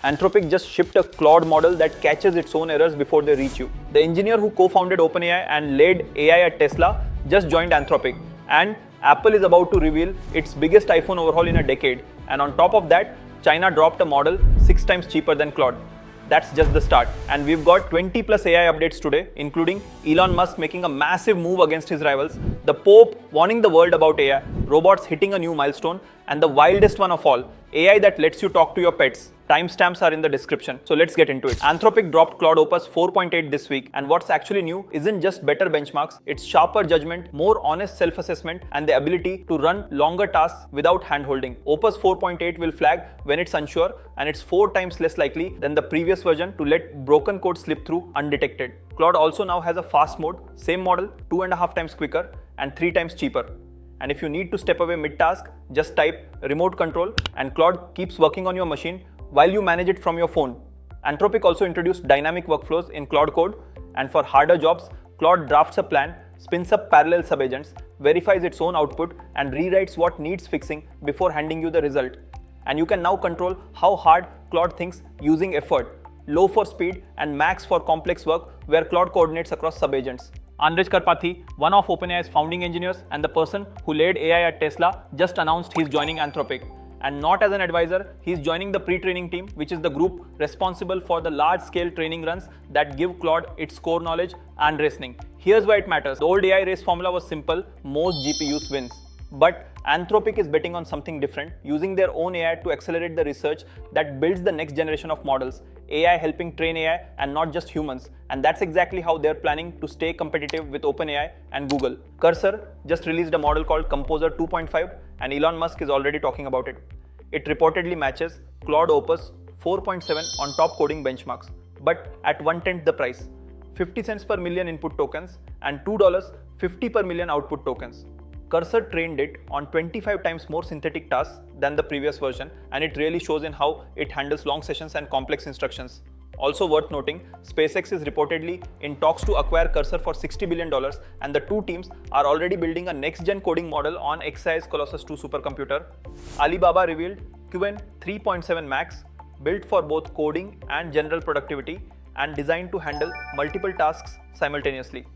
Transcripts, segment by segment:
Anthropic just shipped a Claude model that catches its own errors before they reach you. The engineer who co-founded OpenAI and led AI at Tesla just joined Anthropic, and Apple is about to reveal its biggest iPhone overhaul in a decade. And on top of that, China dropped a model 6 times cheaper than Claude. That's just the start. And we've got 20 plus AI updates today, including Elon Musk making a massive move against his rivals, the Pope warning the world about AI, robots hitting a new milestone, and the wildest one of all, AI that lets you talk to your pets. Timestamps are in the description, so let's get into it. Anthropic dropped Claude Opus 4.8 this week, and what's actually new isn't just better benchmarks, it's sharper judgment, more honest self-assessment, and the ability to run longer tasks without hand-holding. Opus 4.8 will flag when it's unsure, and it's 4 times less likely than the previous version to let broken code slip through undetected. Claude also now has a fast mode, same model, 2.5 times quicker and 3 times cheaper. And if you need to step away mid-task, just type remote control and Claude keeps working on your machine while you manage it from your phone. Anthropic also introduced dynamic workflows in Claude Code, and for harder jobs, Claude drafts a plan, spins up parallel subagents, verifies its own output, and rewrites what needs fixing before handing you the result. And you can now control how hard Claude thinks using effort, low for speed and max for complex work, where Claude coordinates across subagents. Andrej Karpathy, one of OpenAI's founding engineers and the person who led AI at Tesla, just announced he's joining Anthropic. And not as an advisor, he's joining the pre-training team, which is the group responsible for the large-scale training runs that give Claude its core knowledge and reasoning. Here's why it matters. The old AI race formula was simple: most GPUs wins. But Anthropic is betting on something different, using their own AI to accelerate the research that builds the next generation of models. AI helping train AI and not just humans. And that's exactly how they're planning to stay competitive with OpenAI and Google. Cursor just released a model called Composer 2.5, and Elon Musk is already talking about it. It reportedly matches Claude Opus 4.7 on top coding benchmarks, but at 1/10 the price. 50 cents per million input tokens and $2.50 per million output tokens. Cursor trained it on 25 times more synthetic tasks than the previous version, and it really shows in how it handles long sessions and complex instructions. Also worth noting, SpaceX is reportedly in talks to acquire Cursor for $60 billion, and the two teams are already building a next-gen coding model on xAI's Colossus 2 supercomputer. Alibaba revealed Qwen 3.7 Max, built for both coding and general productivity and designed to handle multiple tasks simultaneously.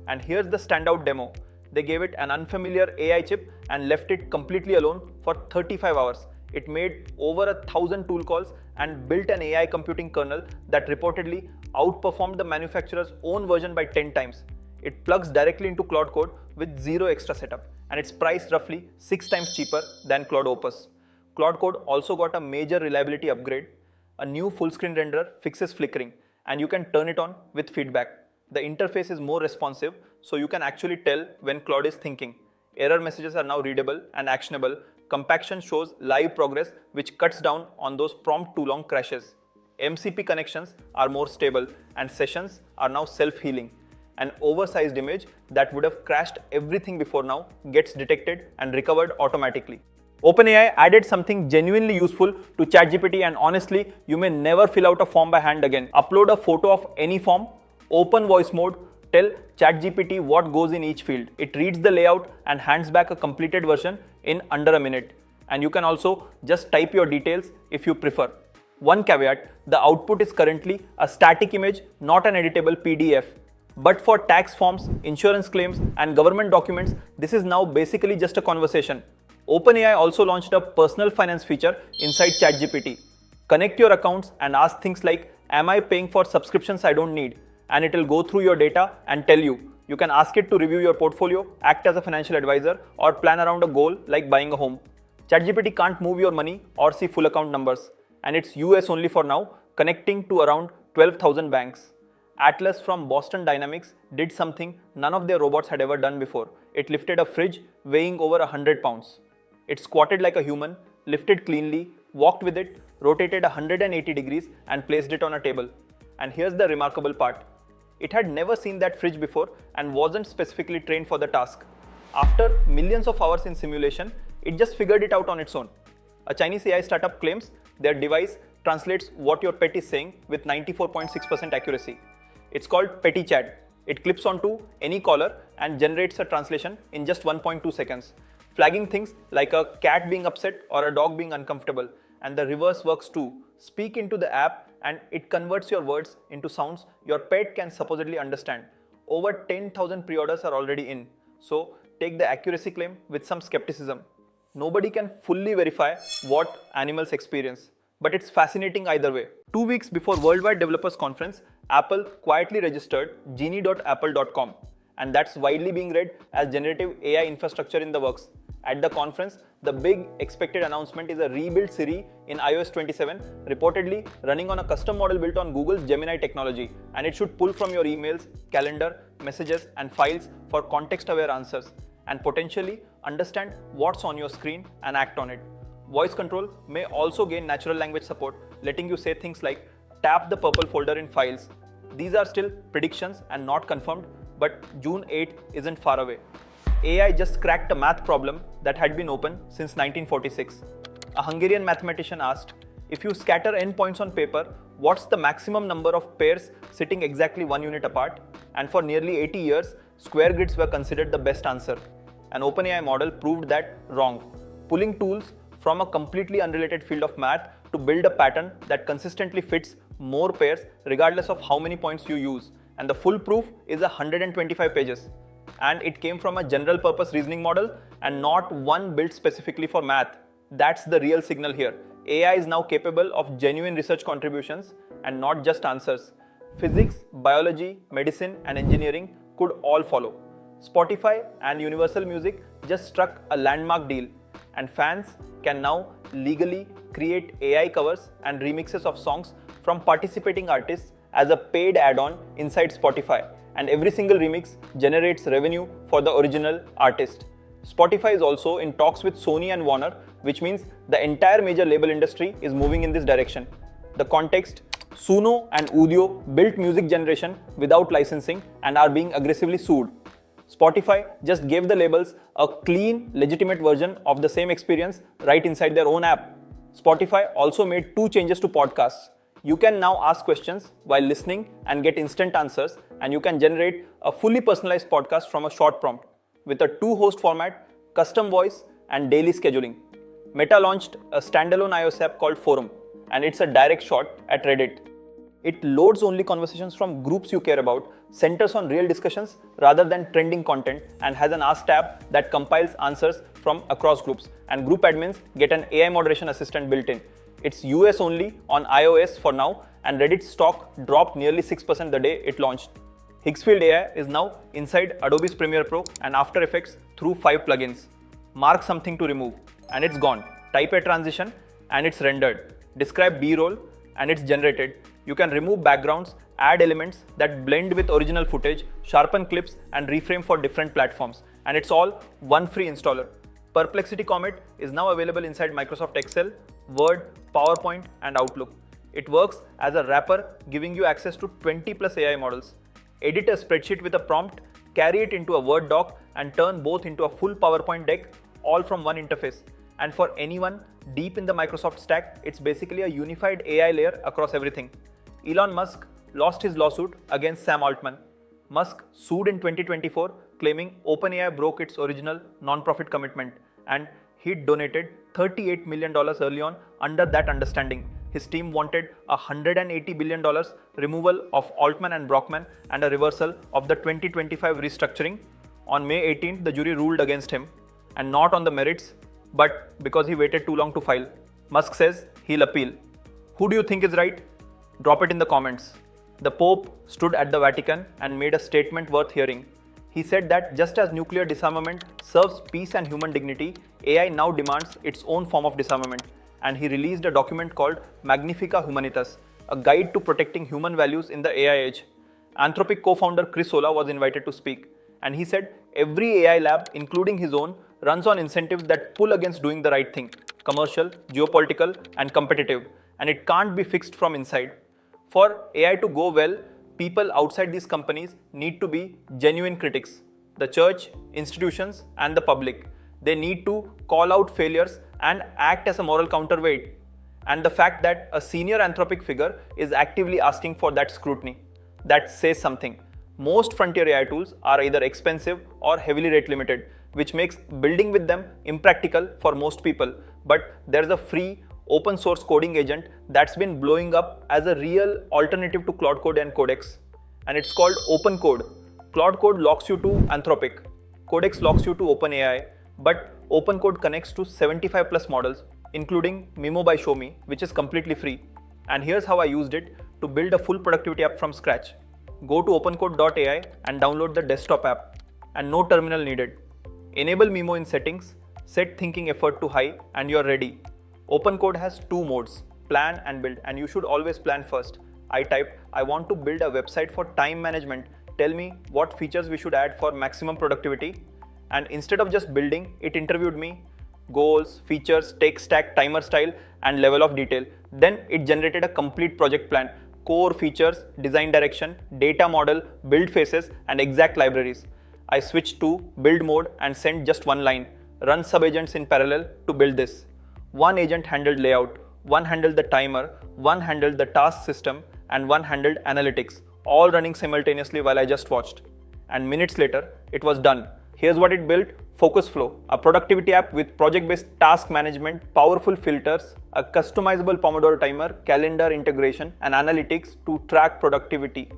And here's the standout demo. They gave it an unfamiliar AI chip and left it completely alone for 35 hours. It made over 1,000 tool calls and built an AI computing kernel that reportedly outperformed the manufacturer's own version by 10 times. It plugs directly into Claude Code with zero extra setup, and it's priced roughly 6 times cheaper than Claude Opus. Claude Code also got a major reliability upgrade. A new full-screen renderer fixes flickering, and you can turn it on with feedback. The interface is more responsive, so you can actually tell when Claude is thinking. Error messages are now readable and actionable. Compaction shows live progress, which cuts down on those prompt too long crashes. MCP connections are more stable, and sessions are now self-healing. An oversized image that would have crashed everything before now gets detected and recovered automatically. OpenAI added something genuinely useful to ChatGPT, and honestly, you may never fill out a form by hand again. Upload a photo of any form, open voice mode, tell ChatGPT what goes in each field. It reads the layout and hands back a completed version in under a minute. And you can also just type your details if you prefer. One caveat: the output is currently a static image, not an editable PDF. But for tax forms, insurance claims, and government documents, this is now basically just a conversation. OpenAI also launched a personal finance feature inside ChatGPT. Connect your accounts and ask things like, am I paying for subscriptions I don't need? And it'll go through your data and tell you. You can ask it to review your portfolio, act as a financial advisor, or plan around a goal like buying a home. ChatGPT can't move your money or see full account numbers, and it's US only for now, connecting to around 12,000 banks. Atlas from Boston Dynamics did something none of their robots had ever done before. It lifted a fridge weighing over 100 pounds. It squatted like a human, lifted cleanly, walked with it, rotated 180 degrees, and placed it on a table. And here's the remarkable part. It had never seen that fridge before and wasn't specifically trained for the task. After millions of hours in simulation, it just figured it out on its own. A Chinese AI startup claims their device translates what your pet is saying with 94.6% accuracy. It's called PettyChat. It clips onto any caller and generates a translation in just 1.2 seconds, flagging things like a cat being upset or a dog being uncomfortable. And the reverse works too. speak into the app and it converts your words into sounds your pet can supposedly understand. Over 10,000 pre-orders are already in, so take the accuracy claim with some skepticism. Nobody can fully verify what animals experience, but it's fascinating either way. 2 weeks before Worldwide Developers Conference, Apple quietly registered genie.apple.com, and that's widely being read as generative AI infrastructure in the works. At the conference, the big expected announcement is a rebuilt Siri in iOS 27, reportedly running on a custom model built on Google's Gemini technology, and it should pull from your emails, calendar, messages, and files for context-aware answers, and potentially understand what's on your screen and act on it. Voice control may also gain natural language support, letting you say things like tap the purple folder in files. These are still predictions and not confirmed, but June 8 isn't far away. AI just cracked a math problem that had been open since 1946. A Hungarian mathematician asked, if you scatter n points on paper, what's the maximum number of pairs sitting exactly 1 unit apart? And for nearly 80 years, square grids were considered the best answer. An OpenAI model proved that wrong, pulling tools from a completely unrelated field of math to build a pattern that consistently fits more pairs regardless of how many points you use. And the full proof is 125 pages. And it came from a general purpose reasoning model and not one built specifically for math. That's the real signal here. AI is now capable of genuine research contributions and not just answers. Physics, biology, medicine, and engineering could all follow. Spotify and Universal Music just struck a landmark deal, and fans can now legally create AI covers and remixes of songs from participating artists as a paid add-on inside Spotify, and every single remix generates revenue for the original artist. Spotify is also in talks with Sony and Warner, which means the entire major label industry is moving in this direction. The context: Suno and Udio built music generation without licensing and are being aggressively sued. Spotify just gave the labels a clean, legitimate version of the same experience right inside their own app. Spotify also made 2 changes to podcasts. You can now ask questions while listening and get instant answers, and you can generate a fully personalized podcast from a short prompt with a 2-host format, custom voice, and daily scheduling. Meta launched a standalone iOS app called Forum, and it's a direct shot at Reddit. It loads only conversations from groups you care about, centers on real discussions rather than trending content, and has an Ask tab that compiles answers from across groups, and group admins get an AI moderation assistant built in. It's US only on iOS for now, and Reddit's stock dropped nearly 6% the day it launched. Higgsfield AI is now inside Adobe's Premiere Pro and After Effects through 5 plugins. Mark something to remove, and it's gone. Type a transition, and it's rendered. Describe B-roll, and it's generated. You can remove backgrounds, add elements that blend with original footage, sharpen clips, and reframe for different platforms. And it's all one free installer. Perplexity Comet is now available inside Microsoft Excel, Word, PowerPoint, and Outlook. It works as a wrapper, giving you access to 20+ AI models. Edit a spreadsheet with a prompt, carry it into a Word doc, and turn both into a full PowerPoint deck, all from one interface. And for anyone deep in the Microsoft stack, it's basically a unified AI layer across everything. Elon Musk lost his lawsuit against Sam Altman. Musk sued in 2024, claiming OpenAI broke its original non-profit commitment, and he'd donated $38 million early on under that understanding. His team wanted $180 billion removal of Altman and Brockman and a reversal of the 2025 restructuring. On May 18th, the jury ruled against him, and not on the merits, but because he waited too long to file. Musk says he'll appeal. Who do you think is right? Drop it in the comments. The Pope stood at the Vatican and made a statement worth hearing. He said that just as nuclear disarmament serves peace and human dignity, AI now demands its own form of disarmament. And he released a document called Magnifica Humanitas, a guide to protecting human values in the AI age. Anthropic co-founder Olah was invited to speak, and he said every AI lab, including his own, runs on incentives that pull against doing the right thing: commercial, geopolitical, and competitive, and it can't be fixed from inside. For AI to go well, people outside these companies need to be genuine critics: the church, institutions, and the public. They need to call out failures and act as a moral counterweight. And the fact that a senior Anthropic figure is actively asking for that scrutiny, that says something. Most frontier AI tools are either expensive or heavily rate limited, which makes building with them impractical for most people. But there's a free, open source coding agent that's been blowing up as a real alternative to Claude Code and Codex. And it's called OpenCode. Claude Code locks you to Anthropic. Codex locks you to OpenAI, but OpenCode connects to 75 plus models, including Mimo by Shomi, which is completely free. And here's how I used it to build a full productivity app from scratch. Go to opencode.ai and download the desktop app, and no terminal needed. Enable Mimo in settings, set thinking effort to high, and you're ready. OpenCode has two modes, plan and build, and you should always plan first. I typed, I want to build a website for time management. Tell me what features we should add for maximum productivity. And instead of just building, it interviewed me, goals, features, tech stack, timer style, and level of detail. Then it generated a complete project plan, core features, design direction, data model, build phases, and exact libraries. I switched to build mode and sent just one line, run subagents in parallel to build this. One agent handled layout, one handled the timer, one handled the task system, and one handled analytics, all running simultaneously while I just watched. And minutes later, it was done. Here's what it built: Focus Flow, a productivity app with project-based task management, powerful filters, a customizable Pomodoro timer, calendar integration, and analytics to track productivity.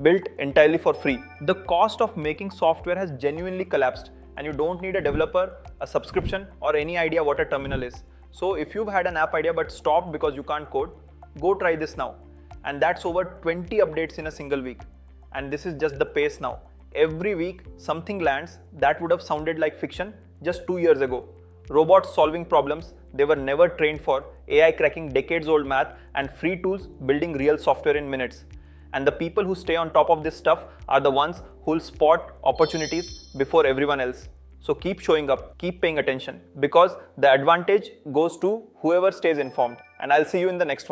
Built entirely for free. The cost of making software has genuinely collapsed, and you don't need a developer, a subscription, or any idea what a terminal is. So if you've had an app idea but stopped because you can't code, go try this now. And that's over 20 updates in a single week. And this is just the pace now. Every week, something lands that would have sounded like fiction just 2 years ago. Robots solving problems they were never trained for, AI cracking decades-old math, and free tools building real software in minutes. And the people who stay on top of this stuff are the ones who'll spot opportunities before everyone else. So keep showing up, keep paying attention, because the advantage goes to whoever stays informed. And I'll see you in the next one.